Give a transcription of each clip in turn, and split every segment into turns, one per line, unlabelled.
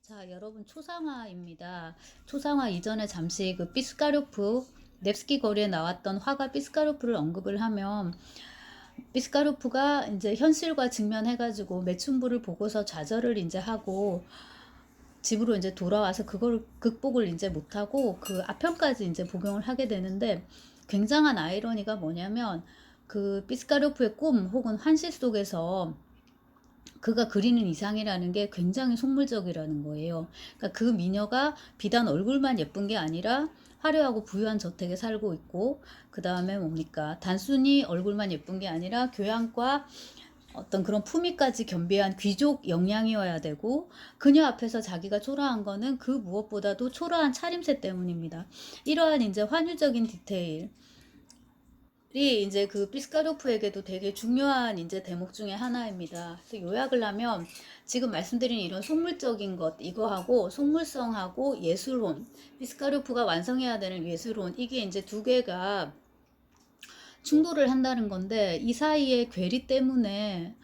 자, 여러분 초상화입니다. 초상화 이전에 잠시 그 피스카료프 넵스키 거리에 나왔던 화가 피스카료프를 언급을 하면 피스카료프가 이제 현실과 직면해가지고 매춘부를 보고서 좌절을 이제 하고 집으로 이제 돌아와서 그걸 극복을 이제 못하고 그 아편까지 이제 복용을 하게 되는데 굉장한 아이러니가 뭐냐면 그 피스카료프의 꿈 혹은 환시 속에서 그가 그리는 이상이라는 게 굉장히 속물적이라는 거예요. 그러니까 그 미녀가 비단 얼굴만 예쁜 게 아니라 화려하고 부유한 저택에 살고 있고, 그 다음에 뭡니까? 단순히 얼굴만 예쁜 게 아니라 교양과 어떤 그런 품위까지 겸비한 귀족 영양이어야 되고, 그녀 앞에서 자기가 초라한 거는 그 무엇보다도 초라한 차림새 때문입니다. 이러한 이제 환유적인 디테일, 이 이제 그 피스카로프에게도 되게 중요한 이제 대목 중에 하나입니다. 그래서 요약을 하면 지금 말씀드린 이런 속물적인 것 이거하고 속물성하고 예술혼, 피스카로프가 완성해야 되는 예술혼, 이게 이제 두 개가 충돌을 한다는 건데 이 사이의 괴리 때문에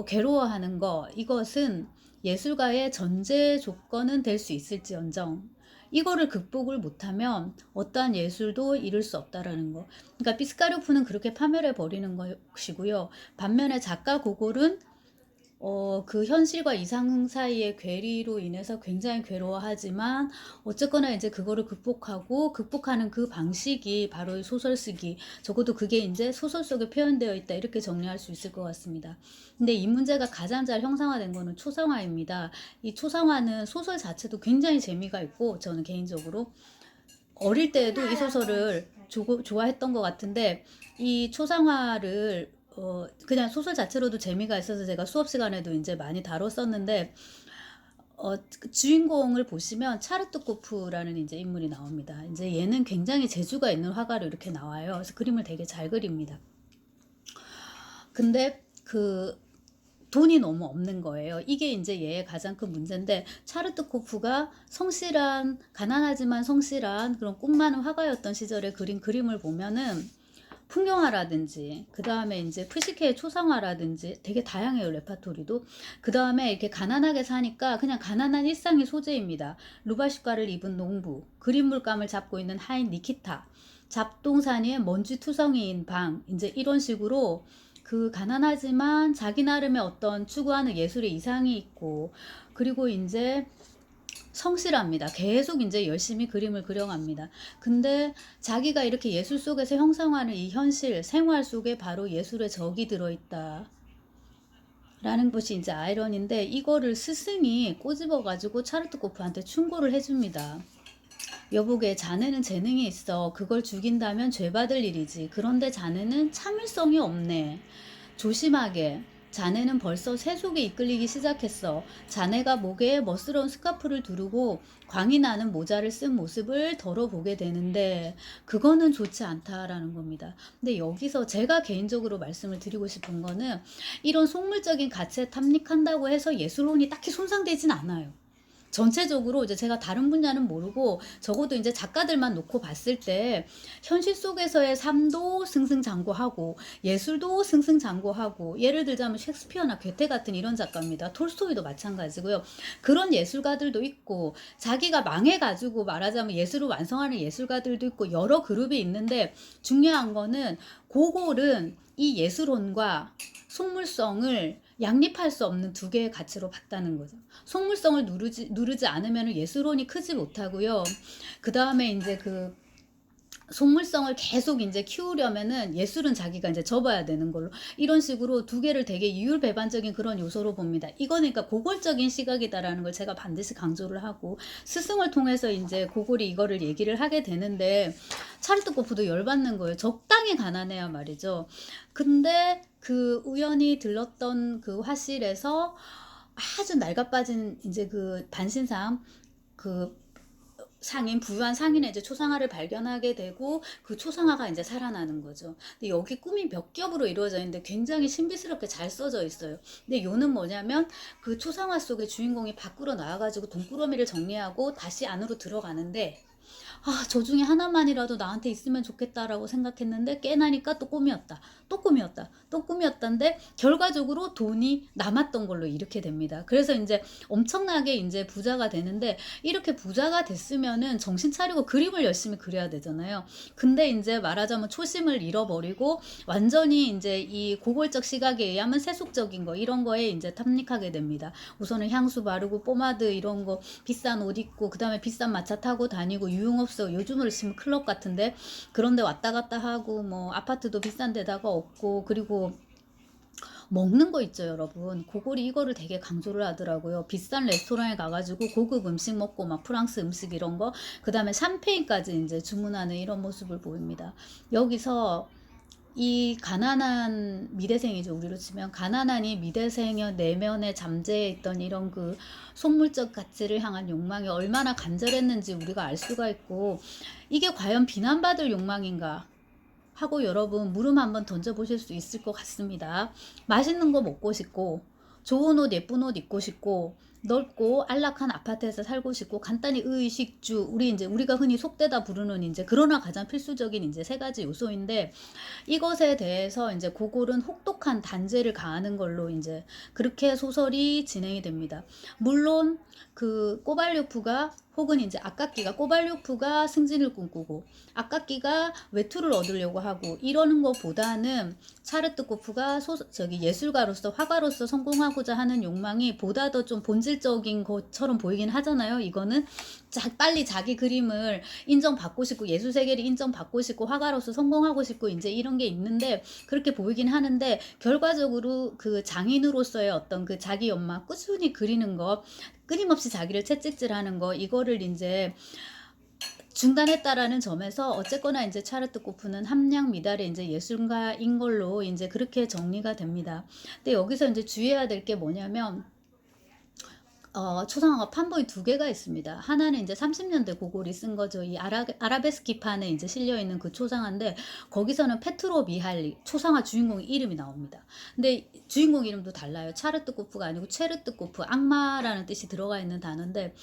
괴로워하는 거, 이것은 예술가의 전제 조건은 될 수 있을지언정 이거를 극복을 못하면 어떠한 예술도 이룰 수 없다라는 거. 그러니까 피스카료프는 그렇게 파멸해 버리는 것이고요. 반면에 작가 고골은 그 현실과 이상 사이의 괴리로 인해서 굉장히 괴로워하지만 어쨌거나 이제 그거를 극복하는 그 방식이 바로 소설 쓰기. 적어도 그게 이제 소설 속에 표현되어 있다. 이렇게 정리할 수 있을 것 같습니다. 근데 이 문제가 가장 잘 형상화된 거는 초상화입니다. 이 초상화는 소설 자체도 굉장히 재미가 있고 저는 개인적으로 어릴 때에도 이 소설을 좋아했던 것 같은데 이 초상화를 그냥 소설 자체로도 재미가 있어서 제가 수업 시간에도 이제 많이 다뤘었는데 주인공을 보시면 차르트코프라는 이제 인물이 나옵니다. 이제 얘는 굉장히 재주가 있는 화가로 이렇게 나와요. 그래서 그림을 되게 잘 그립니다. 근데 그 돈이 너무 없는 거예요. 이게 이제 얘의 가장 큰 문제인데 차르트코프가 성실한 가난하지만 성실한 그런 꿈 많은 화가였던 시절에 그린 그림을 보면은 풍경화라든지 그 다음에 이제 푸시케의 초상화라든지 되게 다양해요. 레파토리도. 그 다음에 이렇게 가난하게 사니까 그냥 가난한 일상의 소재입니다. 루바시과를 입은 농부, 그림 물감을 잡고 있는 하인 니키타, 잡동산 위에 먼지 투성이인 방, 이제 이런 식으로 그 가난하지만 자기 나름의 어떤 추구하는 예술의 이상이 있고, 그리고 이제 성실합니다. 계속 이제 열심히 그림을 그려갑니다. 근데 자기가 이렇게 예술 속에서 형성하는 이 현실, 생활 속에 바로 예술의 적이 들어있다. 라는 것이 이제 아이러니인데 이거를 스승이 꼬집어가지고 차르트코프한테 충고를 해줍니다. 여보게, 자네는 재능이 있어. 그걸 죽인다면 죄받을 일이지. 그런데 자네는 참을성이 없네. 조심하게. 자네는 벌써 세속에 이끌리기 시작했어. 자네가 목에 멋스러운 스카프를 두르고 광이 나는 모자를 쓴 모습을 덜어보게 되는데 그거는 좋지 않다라는 겁니다. 근데 여기서 제가 개인적으로 말씀을 드리고 싶은 거는 이런 속물적인 가치에 탐닉한다고 해서 예술혼이 딱히 손상되진 않아요. 전체적으로 이제 제가 다른 분야는 모르고 적어도 이제 작가들만 놓고 봤을 때 현실 속에서의 삶도 승승장구하고 예술도 승승장구하고, 예를 들자면 셰익스피어나 괴테 같은 이런 작가입니다. 톨스토이도 마찬가지고요. 그런 예술가들도 있고 자기가 망해가지고 말하자면 예술을 완성하는 예술가들도 있고 여러 그룹이 있는데 중요한 거는 고골은 이 예술혼과 속물성을 양립할 수 없는 두 개의 가치로 봤다는 거죠. 속물성을 누르지 않으면 예술혼이 크지 못하고요. 그 다음에 이제 그 속물성을 계속 이제 키우려면은 예술은 자기가 이제 접어야 되는 걸로, 이런 식으로 두 개를 되게 이율배반적인 그런 요소로 봅니다. 이거는 그러니까 고골적인 시각이다라는 걸 제가 반드시 강조를 하고 스승을 통해서 이제 고골이 이거를 얘기를 하게 되는데 차르트코프도 열받는 거예요. 적당히 가난해야 말이죠. 근데 그 우연히 들렀던 그 화실에서 아주 낡아빠진 이제 그 반신상, 그 상인, 부유한 상인의 이제 초상화를 발견하게 되고 그 초상화가 이제 살아나는 거죠. 근데 여기 꿈이 몇 겹으로 이루어져 있는데 굉장히 신비스럽게 잘 써져 있어요. 근데 요는 뭐냐면 그 초상화 속에 주인공이 밖으로 나와가지고 돈꾸러미를 정리하고 다시 안으로 들어가는데 아, 저 중에 하나만이라도 나한테 있으면 좋겠다라고 생각했는데 깨나니까 또 꿈이었다. 또 꿈이었다. 또 꿈이었다인데 결과적으로 돈이 남았던 걸로 이렇게 됩니다. 그래서 이제 엄청나게 이제 부자가 되는데 이렇게 부자가 됐으면은 정신 차리고 그림을 열심히 그려야 되잖아요. 근데 이제 말하자면 초심을 잃어버리고 완전히 이제 이 고골적 시각에 의하면 세속적인 거 이런 거에 이제 탐닉하게 됩니다. 우선은 향수 바르고 포마드 이런 거 비싼 옷 입고 그다음에 비싼 마차 타고 다니고 유흥업소 요즘으로 치면 클럽 같은데 그런데 왔다 갔다 하고 뭐 아파트도 비싼 데다가 없고 그리고 먹는 거 있죠, 여러분. 고골이 이거를 되게 강조를 하더라고요. 비싼 레스토랑에 가가지고 고급 음식 먹고 막 프랑스 음식 이런 거, 그 다음에 샴페인까지 이제 주문하는 이런 모습을 보입니다. 여기서 이 가난한 미대생이죠. 우리로 치면 가난한 이 미대생의 내면에 잠재해 있던 이런 그 속물적 가치를 향한 욕망이 얼마나 간절했는지 우리가 알 수가 있고 이게 과연 비난받을 욕망인가 하고 여러분 물음 한번 던져보실 수 있을 것 같습니다. 맛있는 거 먹고 싶고 좋은 옷 예쁜 옷 입고 싶고 넓고 안락한 아파트에서 살고 싶고 간단히 의식주 우리 이제 우리가 흔히 속되다 부르는 이제 그러나 가장 필수적인 이제 세 가지 요소인데 이것에 대해서 이제 고골은 혹독한 단죄를 가하는 걸로 이제 그렇게 소설이 진행이 됩니다. 물론 그 꼬발료프가 혹은 이제 아깝기가 꼬발료프가 승진을 꿈꾸고 아깝기가 외투를 얻으려고 하고 이러는 것보다는 차르뜨코프가 저기 예술가로서 화가로서 성공하고자 하는 욕망이 보다 더 좀 본질적인 것처럼 보이긴 하잖아요. 이거는 빨리 자기 그림을 인정받고 싶고 예술 세계를 인정받고 싶고 화가로서 성공하고 싶고 이제 이런 게 있는데 그렇게 보이긴 하는데 결과적으로 그 장인으로서의 어떤 그 자기 연마 꾸준히 그리는 것 끊임없이 자기를 채찍질하는 거 이거를 이제 중단했다라는 점에서 어쨌거나 이제 차르뜨코프는 함량 미달의 이제 예술가인 걸로 이제 그렇게 정리가 됩니다. 근데 여기서 이제 주의해야 될 게 뭐냐면 초상화가 판본이 두 개가 있습니다. 하나는 이제 30년대 고골이 쓴 거죠. 이 아라베스키판에 이제 실려 있는 그 초상화인데 거기서는 페트로 미할리 초상화 주인공 이름이 나옵니다. 근데 주인공 이름도 달라요. 차르뜨코프가 아니고 체르뜨코프 악마라는 뜻이 들어가 있는 단어인데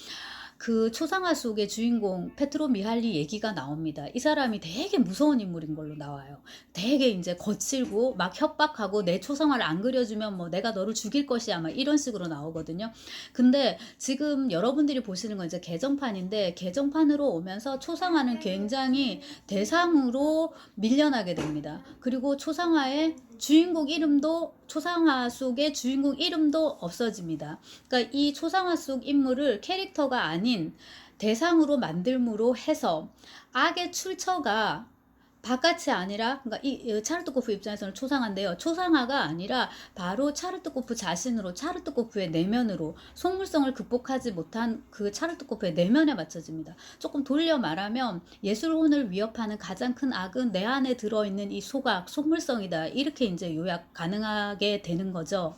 그 초상화 속의 주인공 페트로 미할리 얘기가 나옵니다. 이 사람이 되게 무서운 인물인 걸로 나와요. 되게 이제 거칠고 막 협박하고 내 초상화를 안 그려주면 뭐 내가 너를 죽일 것이야 막 이런 식으로 나오거든요. 근데 지금 여러분들이 보시는 건 이제 개정판인데 개정판으로 오면서 초상화는 굉장히 대상으로 밀려나게 됩니다. 그리고 초상화의 주인공 이름도 초상화 속의 주인공 이름도 없어집니다. 그러니까 이 초상화 속 인물을 캐릭터가 아닌 대상으로 만들므로 해서 악의 출처가 바깥이 아니라 그러니까 이 차르뜨코프 입장에서는 초상화인데요. 초상화가 아니라 바로 차르뜨코프 자신으로 차르뜨코프의 내면으로 속물성을 극복하지 못한 그 차르뜨코프의 내면에 맞춰집니다. 조금 돌려 말하면 예술혼을 위협하는 가장 큰 악은 내 안에 들어있는 이 속악, 속물성이다. 이렇게 이제 요약 가능하게 되는 거죠.